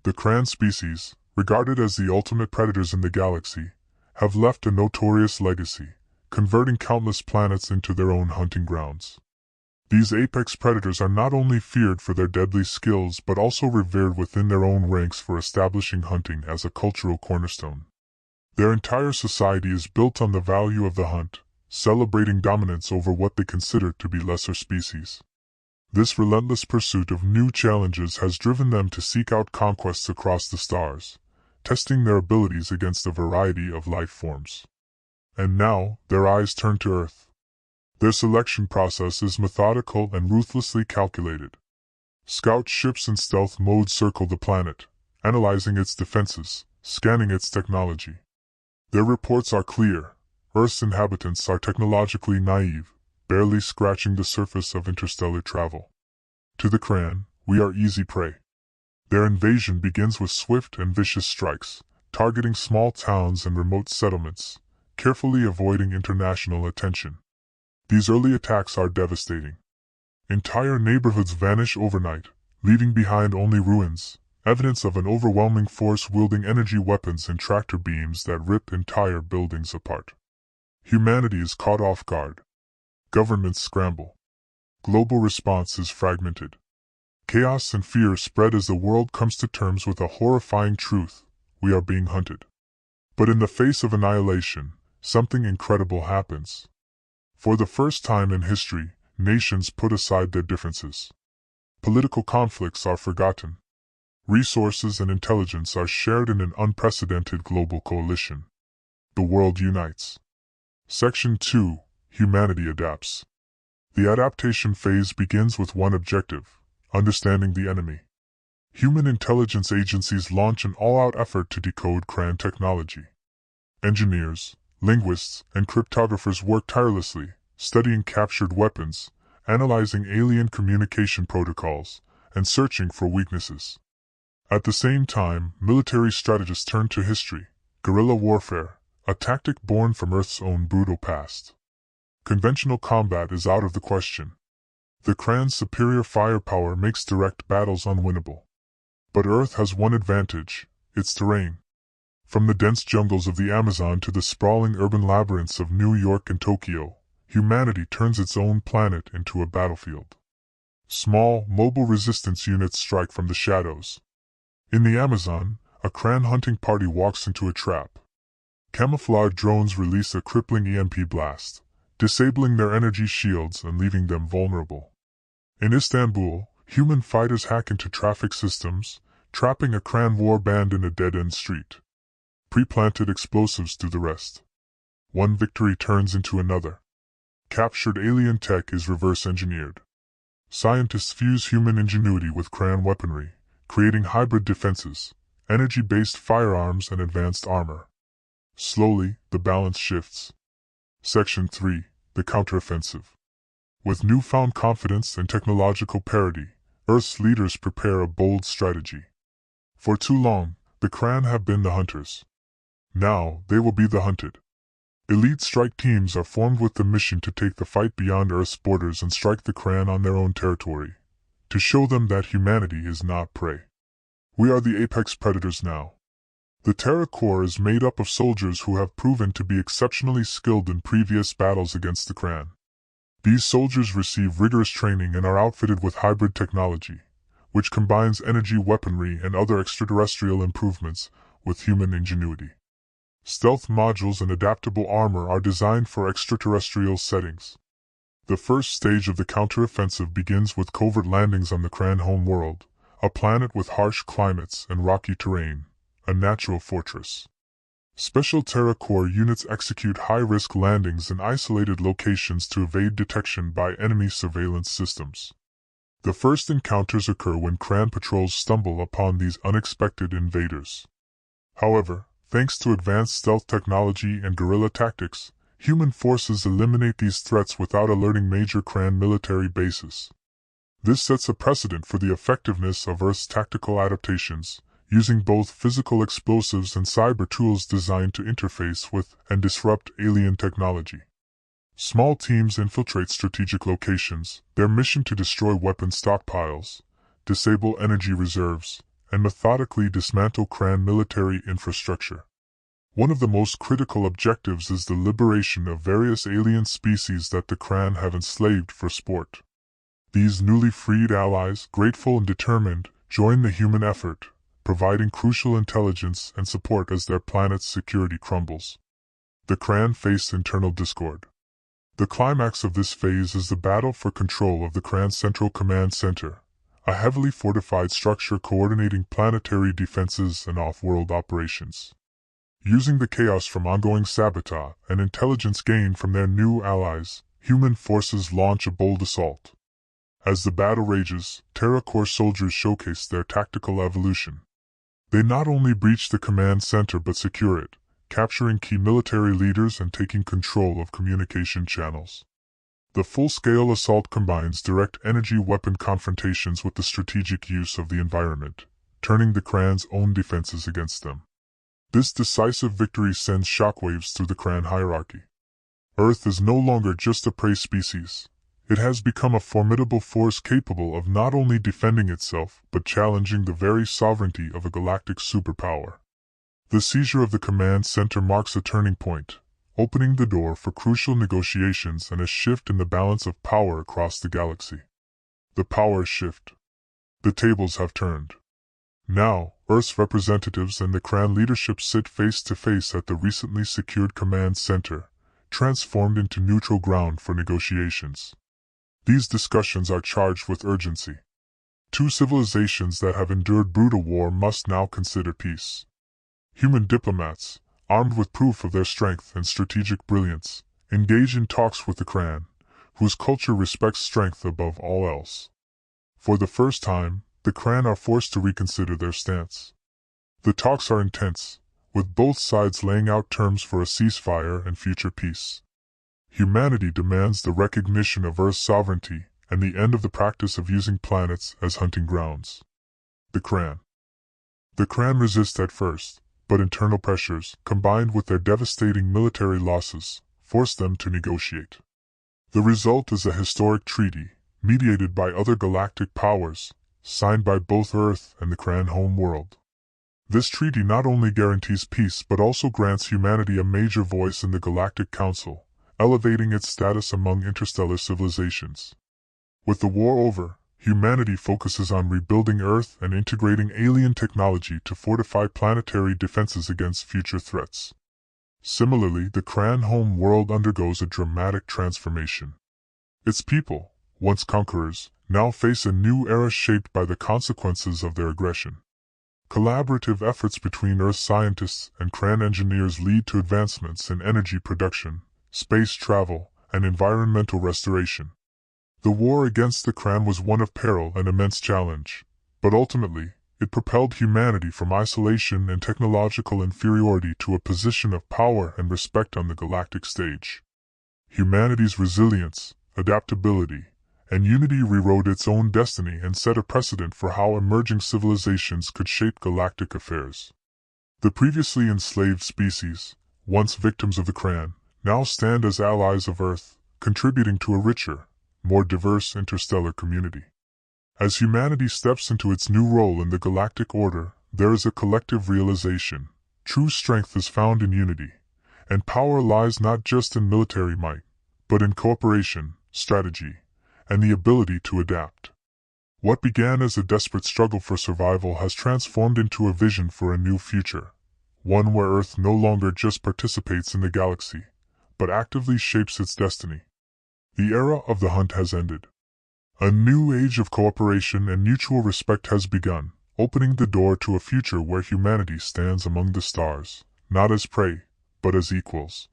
The Kran species, regarded as the ultimate predators in the galaxy, have left a notorious legacy, converting countless planets into their own hunting grounds. These apex predators are not only feared for their deadly skills but also revered within their own ranks for establishing hunting as a cultural cornerstone. Their entire society is built on the value of the hunt, celebrating dominance over what they consider to be lesser species. This relentless pursuit of new challenges has driven them to seek out conquests across the stars, testing their abilities against a variety of life forms. And now, their eyes turn to Earth. Their selection process is methodical and ruthlessly calculated. Scout ships in stealth mode circle the planet, analyzing its defenses, scanning its technology. Their reports are clear. Earth's inhabitants are technologically naive, barely scratching the surface of interstellar travel. To the Kran, we are easy prey. Their invasion begins with swift and vicious strikes, targeting small towns and remote settlements, carefully avoiding international attention. These early attacks are devastating. Entire neighborhoods vanish overnight, leaving behind only ruins, evidence of an overwhelming force wielding energy weapons and tractor beams that rip entire buildings apart. Humanity is caught off guard. Governments scramble. Global response is fragmented. Chaos and fear spread as the world comes to terms with a horrifying truth: we are being hunted. But in the face of annihilation, something incredible happens. For the first time in history, nations put aside their differences. Political conflicts are forgotten. Resources and intelligence are shared in an unprecedented global coalition. The world unites. Section 2. Humanity adapts. The adaptation phase begins with one objective: understanding the enemy. Human intelligence agencies launch an all-out effort to decode Kran technology. Engineers, linguists, and cryptographers work tirelessly, studying captured weapons, analyzing alien communication protocols, and searching for weaknesses. At the same time, military strategists turn to history, guerrilla warfare, a tactic born from Earth's own brutal past. Conventional combat is out of the question. The Kran's superior firepower makes direct battles unwinnable. But Earth has one advantage: its terrain. From the dense jungles of the Amazon to the sprawling urban labyrinths of New York and Tokyo, humanity turns its own planet into a battlefield. Small, mobile resistance units strike from the shadows. In the Amazon, a Kran hunting party walks into a trap. Camouflage drones release a crippling EMP blast, disabling their energy shields and leaving them vulnerable. In Istanbul, human fighters hack into traffic systems, trapping a Kran warband in a dead-end street. Pre-planted explosives do the rest. One victory turns into another. Captured alien tech is reverse-engineered. Scientists fuse human ingenuity with Kran weaponry, creating hybrid defenses, energy-based firearms and advanced armor. Slowly, the balance shifts. Section 3. The Counteroffensive. With newfound confidence and technological parity, Earth's leaders prepare a bold strategy. For too long, the Kran have been the hunters. Now, they will be the hunted. Elite strike teams are formed with the mission to take the fight beyond Earth's borders and strike the Kran on their own territory, to show them that humanity is not prey. We are the apex predators now. The Terra Corps is made up of soldiers who have proven to be exceptionally skilled in previous battles against the Kran. These soldiers receive rigorous training and are outfitted with hybrid technology, which combines energy weaponry and other extraterrestrial improvements with human ingenuity. Stealth modules and adaptable armor are designed for extraterrestrial settings. The first stage of the counteroffensive begins with covert landings on the Kran homeworld, a planet with harsh climates and rocky terrain, a natural fortress. Special Terra Corps units execute high-risk landings in isolated locations to evade detection by enemy surveillance systems. The first encounters occur when Kran patrols stumble upon these unexpected invaders. However, thanks to advanced stealth technology and guerrilla tactics, human forces eliminate these threats without alerting major Kran military bases. This sets a precedent for the effectiveness of Earth's tactical adaptations, using both physical explosives and cyber tools designed to interface with and disrupt alien technology. Small teams infiltrate strategic locations, their mission to destroy weapon stockpiles, disable energy reserves, and methodically dismantle Kran military infrastructure. One of the most critical objectives is the liberation of various alien species that the Kran have enslaved for sport. These newly freed allies, grateful and determined, join the human effort, providing crucial intelligence and support as their planet's security crumbles. The Kran face internal discord. The climax of this phase is the battle for control of the Kran Central Command Center, a heavily fortified structure coordinating planetary defenses and off-world operations. Using the chaos from ongoing sabotage and intelligence gained from their new allies, human forces launch a bold assault. As the battle rages, Terra Corps soldiers showcase their tactical evolution. They not only breach the command center but secure it, capturing key military leaders and taking control of communication channels. The full-scale assault combines direct energy weapon confrontations with the strategic use of the environment, turning the Kran's own defenses against them. This decisive victory sends shockwaves through the Kran hierarchy. Earth is no longer just a prey species. It has become a formidable force capable of not only defending itself but challenging the very sovereignty of a galactic superpower. The seizure of the command center marks a turning point, opening the door for crucial negotiations and a shift in the balance of power across the galaxy. The power shift. The tables have turned. Now, Earth's representatives and the Kran leadership sit face to face at the recently secured command center, transformed into neutral ground for negotiations. These discussions are charged with urgency. Two civilizations that have endured brutal war must now consider peace. Human diplomats, armed with proof of their strength and strategic brilliance, engage in talks with the Kran, whose culture respects strength above all else. For the first time, the Kran are forced to reconsider their stance. The talks are intense, with both sides laying out terms for a ceasefire and future peace. Humanity demands the recognition of Earth's sovereignty and the end of the practice of using planets as hunting grounds. The Kran resist at first, but internal pressures, combined with their devastating military losses, force them to negotiate. The result is a historic treaty, mediated by other galactic powers, signed by both Earth and the Kran home world. This treaty not only guarantees peace but also grants humanity a major voice in the Galactic Council, elevating its status among interstellar civilizations. With the war over, humanity focuses on rebuilding Earth and integrating alien technology to fortify planetary defenses against future threats. Similarly, the Kran home world undergoes a dramatic transformation. Its people, once conquerors, now face a new era shaped by the consequences of their aggression. Collaborative efforts between Earth scientists and Kran engineers lead to advancements in energy production, space travel, and environmental restoration. The war against the Kran was one of peril and immense challenge, but ultimately, it propelled humanity from isolation and technological inferiority to a position of power and respect on the galactic stage. Humanity's resilience, adaptability, and unity rewrote its own destiny and set a precedent for how emerging civilizations could shape galactic affairs. The previously enslaved species, once victims of the Kran, now stand as allies of Earth, contributing to a richer, more diverse interstellar community. As humanity steps into its new role in the galactic order, there is a collective realization: true strength is found in unity, and power lies not just in military might, but in cooperation, strategy, and the ability to adapt. What began as a desperate struggle for survival has transformed into a vision for a new future, one where Earth no longer just participates in the galaxy, but actively shapes its destiny. The era of the hunt has ended. A new age of cooperation and mutual respect has begun, opening the door to a future where humanity stands among the stars, not as prey, but as equals.